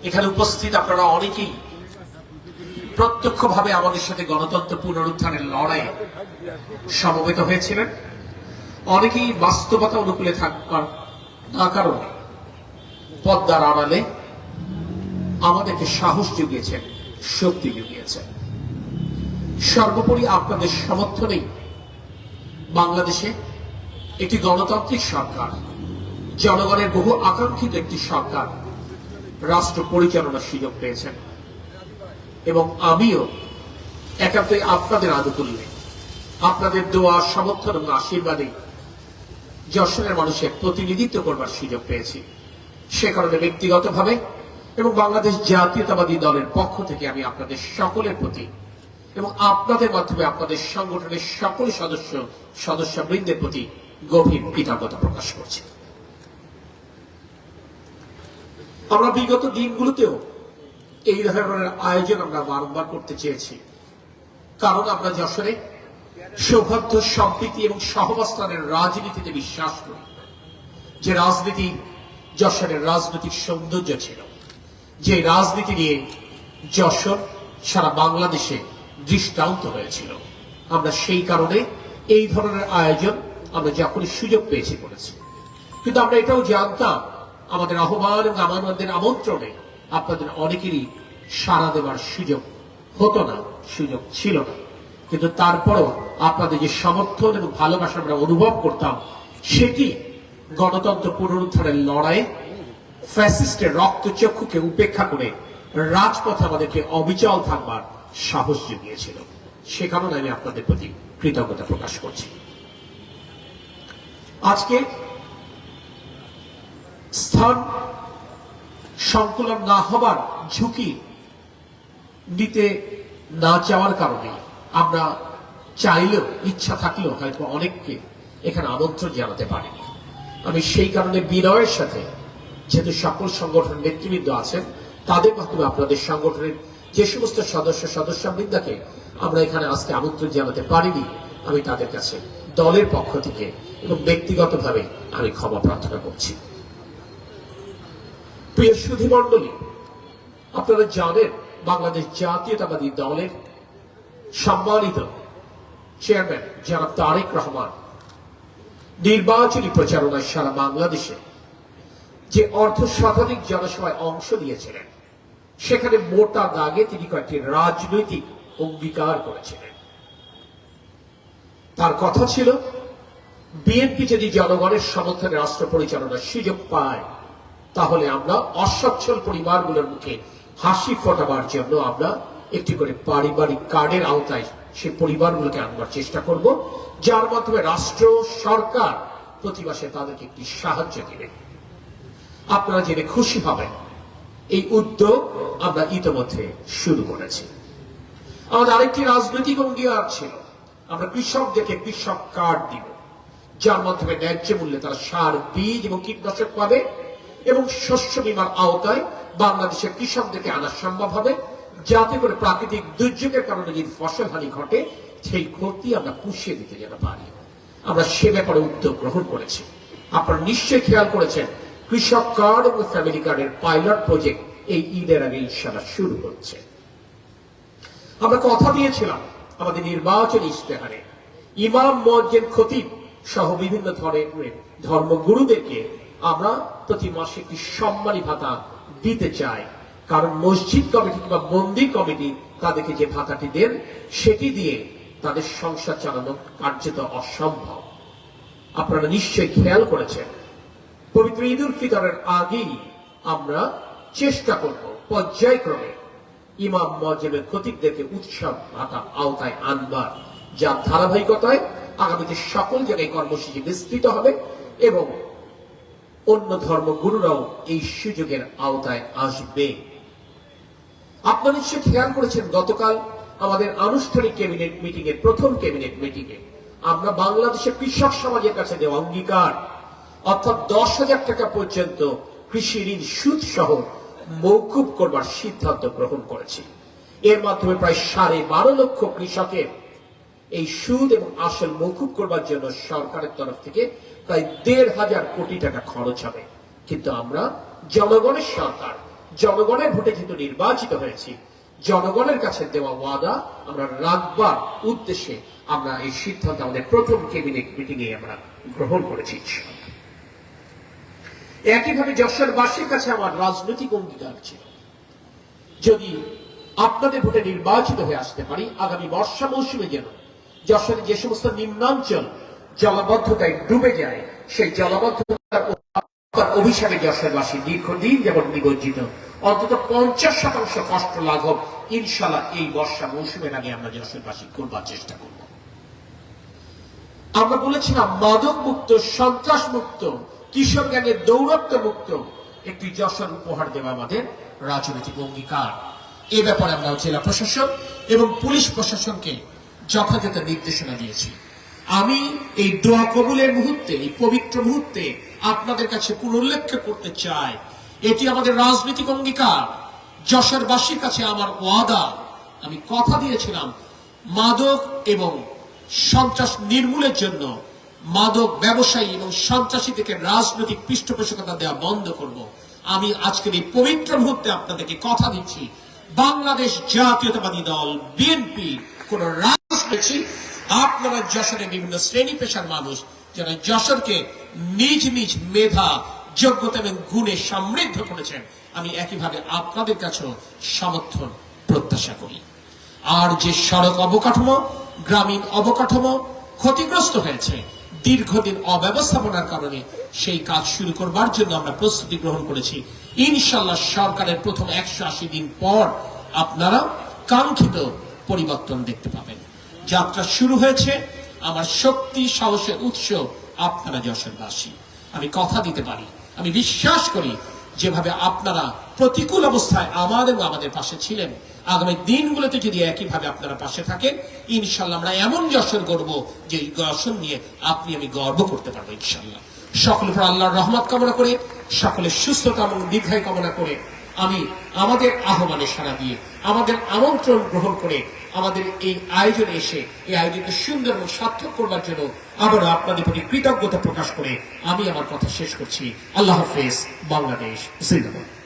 এখানে উপস্থিত আপনারা অনেকেই প্রত্যক্ষভাবে আমাদের সাথে গণতন্ত্র পুনরুদ্ধারের লড়াইয়ে সমবেত হয়েছিলেন। অনেকেই বাস্তবতা অনুকূলে থাকবার না কারণে পদ্মার আড়ালে আমাদেরকে সাহস জুগিয়েছেন, শক্তি জুগিয়েছেন। সর্বোপরি আপনাদের সমর্থনেই বাংলাদেশে একটি গণতান্ত্রিক সরকার, জনগণের বহু আকাঙ্ক্ষিত একটি সরকার রাষ্ট্র পরিচালনার সুযোগ পেয়েছেন। এবং আমিও একান্তই আপনাদের আনুকূল্যে, আপনাদের দোয়া, সমর্থন এবং আশীর্বাদে যশোরের মানুষের প্রতিনিধিত্ব করবার সুযোগ পেয়েছি। সে কারণে ব্যক্তিগতভাবে এবং বাংলাদেশ জাতীয়তাবাদী দলের পক্ষ থেকে আমি আপনাদের সকলের প্রতি এবং আপনাদের মাধ্যমে আপনাদের সংগঠনের সকল সদস্যবৃন্দের প্রতি গভীর কৃতজ্ঞতা প্রকাশ করছি। আমরা বিগত দিনগুলোতেও এই ধরনের আয়োজন আমরা বারবার করতে চেয়েছি, কারণ আমরা যশোরে সৌহার্দ্য, সম্প্রীতি এবং সহাবস্থানের রাজনীতিতে বিশ্বাস করি। যে রাজনীতি যশোরের রাজনৈতিক সৌন্দর্য ছিল, যে রাজনীতি নিয়ে যশোর সারা বাংলাদেশে দৃষ্টান্ত হয়েছিল। আমরা সেই কারণে এই ধরনের আয়োজন আমরা যখনই সুযোগ পেয়েছি করেছি। কিন্তু আমরা এটাও জানতাম আমাদের আহ্বান এবং আমাদের আমন্ত্রণে আপনাদের অনেকেরই সাড়া দেওয়ার সুযোগ হতো না, সুযোগ ছিল না। কিন্তু তারপরও আপনাদের যে সমর্থন এবং ভালোবাসা আমরা অনুভব করতাম, সেটি গণতন্ত্র পুনরুদ্ধারের লড়াইয়ে ফ্যাসিস্টের রক্তচক্ষুকে উপেক্ষা করে রাজপথে আমাদেরকে অবিচল থাকবার সাহস জুগিয়েছিল। সে কারণে আমি আপনাদের প্রতি কৃতজ্ঞতা প্রকাশ করছি। আজকে স্থান সংকুলন না হবার ঝুঁকি নিতে না চাওয়ার কারণে আমরা চাইলেও, ইচ্ছা থাকলেও হয়তো অনেককে এখানে আমন্ত্রণ জানাতে পারিনি। আমি সেই কারণে বিনয়ের সাথে, যেহেতু সকল সংগঠন নেতৃবৃন্দ আছেন, তাদের মাধ্যমে আপনাদের সংগঠনের যে সমস্ত সদস্যবৃন্দাকে আমরা এখানে আজকে আমন্ত্রণ জানাতে পারিনি, আমি তাদের কাছে দলের পক্ষ থেকে এবং ব্যক্তিগতভাবে আমি ক্ষমা প্রার্থনা করছি। প্রিয় সুধীমণ্ডলী, আপনারা জানেন বাংলাদেশ জাতীয়তাবাদী দলের সম্মানিত চেয়ারম্যান জনাব তারেক রহমান নির্বাচনী প্রচারণায় সারা বাংলাদেশে যে অর্ধশতাধিক জনসভায় অংশ নিয়েছিলেন, সেখানে মোটা দাগে তিনি কয়েকটি রাজনৈতিক অঙ্গীকার করেছিলেন। তার কথা ছিল, বিএনপি যদি জনগণের সমর্থনে রাষ্ট্র পরিচালনার সুযোগ পায়, তাহলে আমরা অসচ্ছল পরিবারগুলোর মুখে হাসি ফোটাবার জন্য আমরা একটি করে পারিবারিক কার্ডের আওতায় সেই পরিবারগুলোকে আনবার চেষ্টা করব, যার মাধ্যমে রাষ্ট্র, সরকার প্রতি মাসে তাদেরকে একটি সাহায্য দিবে। আপনারা জেনে খুশি হবেন, এই উদ্যোগ আমরা ইতিমধ্যে শুরু করেছি। আমাদের আরেকটি রাজনৈতিক অঙ্গীকার ছিল, আমরা কৃষকদেরকে কৃষক কার্ড দিব, যার মাধ্যমে ন্যায্য মূল্যে তারা সার, বীজ এবং কীটনাশক পাবে এবং শস্য বীমার আওতায় বাংলাদেশের কৃষকদেরকে আনা সম্ভব হবে, যাতে করে প্রাকৃতিক দুর্যোগের কারণে যদি ফসল হানি ঘটে, সেই ক্ষতি আমরা পুষিয়ে দিতে যেন পারি। আমরা সে ব্যাপারে উদ্যোগ গ্রহণ করেছি। আপনারা নিশ্চয়ই খেয়াল করেছেন, কৃষক কার্ড এবং ফ্যামিলি কার্ডের পাইলট প্রজেক্ট এই ঈদের আগে ইনশাআল্লাহ শুরু হচ্ছে। আমরা কথা দিয়েছিলাম আমাদের নির্বাচনী ইশতেহারে ইমাম, মুয়াজ্জিন, খতিব সহ বিভিন্ন ধরনের ধর্মগুরুদেরকে আমরা প্রতি মাসে একটি সম্মানী ভাতা দিতে চাই। কারণ মসজিদ কমিটি কিংবা মন্দির কমিটি তাদেরকে যে ভাতাটি দেন, সেটি দিয়ে তাদের সংসার চালানো কার্যত অসম্ভব। আপনারা নিশ্চয়ই খেয়াল করেছেন, পবিত্র ঈদ উল ফিতরের আগেই আমরা চেষ্টা করব পর্যায়ক্রমে ইমাম, মুয়াজ্জিন, খতিবদেরকে উৎসব ভাতা আওতায় আনবার, যার ধারাবাহিকতায় আগামীতে সকল জায়গায় কর্মসূচি বিস্তৃত হবে এবং অন্য ধর্মগুরুরাও এই সুযোগের আওতায় আসবে। আপনারা নিশ্চয় খেয়াল করেছেন, গতকাল আমাদের আনুষ্ঠানিক ক্যাবিনেট মিটিং এর প্রথম ক্যাবিনেট মিটিংয়ে আমরা বাংলাদেশের কৃষক সমাজের কাছে দেওয়া অঙ্গীকার, অর্থাৎ 10,000 টাকা পর্যন্ত কৃষি ঋণ সুদ সহ মওকুফ করবার সিদ্ধান্ত গ্রহণ করেছি। এর মাধ্যমে প্রায় 12.5 লক্ষ কৃষকের এই সুদ এবং আসল মওকুফ করবার জন্য সরকারের তরফ থেকে প্রায় 1,500 কোটি টাকা খরচ হবে। কিন্তু আমরা জনগণের সরকার, জনগণের ভোটে যেহেতু নির্বাচিত হয়েছি, জনগণের কাছে দেওয়া ওয়াদা আমরা রাখবার উদ্দেশ্যে আমরা এই সিদ্ধান্ত আমাদের প্রথম ক্যাবিনেট মিটিং এ আমরা গ্রহণ করেছি। একইভাবে যশোরবাসীর কাছে আমার রাজনৈতিক অঙ্গীকার ছিল, যদি আপনাদের ভোটে নির্বাচিত হয়ে আসতে পারি, আগামী বর্ষা মৌসুমে যেন যশোরের যে সমস্ত নিম্নাঞ্চল জলাবদ্ধতায় ডুবে যায়, সেই জলাবদ্ধতার অভিশাপে যশোরবাসী দীর্ঘদিন যেমন নিবজ্জিত, অন্তত 50% কষ্ট লাঘব ইনশাল্লাহ এই বর্ষা মৌসুমের আগে আমরা যশোরবাসী করবার চেষ্টা করব। আমরা বলেছিলাম মাদক মুক্ত, সন্ত্রাস মুক্ত, কিশোর গ্যাংয়ের দৌরত্ব মুক্ত একটি যশোর উপহার দেওয়া আমাদের রাজনৈতিক অঙ্গীকার। এ ব্যাপারে আমরা জেলা প্রশাসন এবং পুলিশ প্রশাসনকে যথাযথ নির্দেশনা দিয়েছি। আমি এই দোয়া কবুলের মুহূর্তে, এই পবিত্র মুহূর্তে আপনাদের কাছে পুনরুল্লেখ করতে চাই, এটি আমাদের রাজনৈতিক অঙ্গীকার, যশোরবাসীর কাছে আমার ওয়াদা। আমি কথা দিয়েছিলাম মাদক এবং সন্ত্রাস নির্মূলের জন্য মাদক ব্যবসায়ী এবং সন্ত্রাসী থেকে রাজনৈতিক পৃষ্ঠপোষকতা দেওয়া বন্ধ করব। আমি আজকের এই পবিত্র মুহূর্তে আপনাদেরকে কথা দিচ্ছি, বাংলাদেশ জাতীয়তাবাদী দল বিএনপি কোন রাজনীতি, আপনারা যশোরের বিভিন্ন শ্রেণী পেশার মানুষ যারা যশোরকে নিজ নিজ মেধা, যোগ্যতা এবং গুণে সমৃদ্ধ করেছেন, আমি একইভাবে আপনাদের কাছেও সমর্থন প্রত্যাশা করি। আর যে সড়ক অবকাঠামো, গ্রামীণ অবকাঠামো ক্ষতিগ্রস্ত হয়েছে দীর্ঘদিন অব্যবস্থাপনার কারণে, সেই কাজ শুরু করবার জন্য আমরা প্রস্তুতি গ্রহণ করেছি। ইনশাল্লাহ সরকারের প্রথম 180 দিন পর আপনারা কাঙ্ক্ষিত পরিবর্তন দেখতে পাবেন। যাত্রা শুরু হয়েছে, আমার শক্তি সাহসের উৎস আপনারা যশোরবাসী। আমি কথা দিতে পারি, আমি বিশ্বাস করি যেভাবে আপনারা প্রতিকূল অবস্থায় আমাদের পাশে ছিলেন, আগামী দিনগুলোতে যদি একইভাবে আপনারা পাশে থাকেন, ইনশাল্লাহ আমরা এমন যশোর গড়ব যে যশোর নিয়ে আপনি আমি গর্ব করতে পারবো ইনশাল্লাহ। সকলের উপর আল্লাহর রহমত কামনা করে, সকলের সুস্থতা এবং দীর্ঘায়ু কামনা করে, আমি আমাদের আহ্বানে সাড়া দিয়ে, আমাদের আমন্ত্রণ গ্রহণ করে, আমাদের এই আয়োজনে এসে এই আয়োজনকে সুন্দর এবং সার্থক করবার জন্য আবারও আপনাদের প্রতি কৃতজ্ঞতা প্রকাশ করে আমি আমার কথা শেষ করছি। আল্লাহ হাফেজ। বাংলাদেশ জিন্দাবাদ।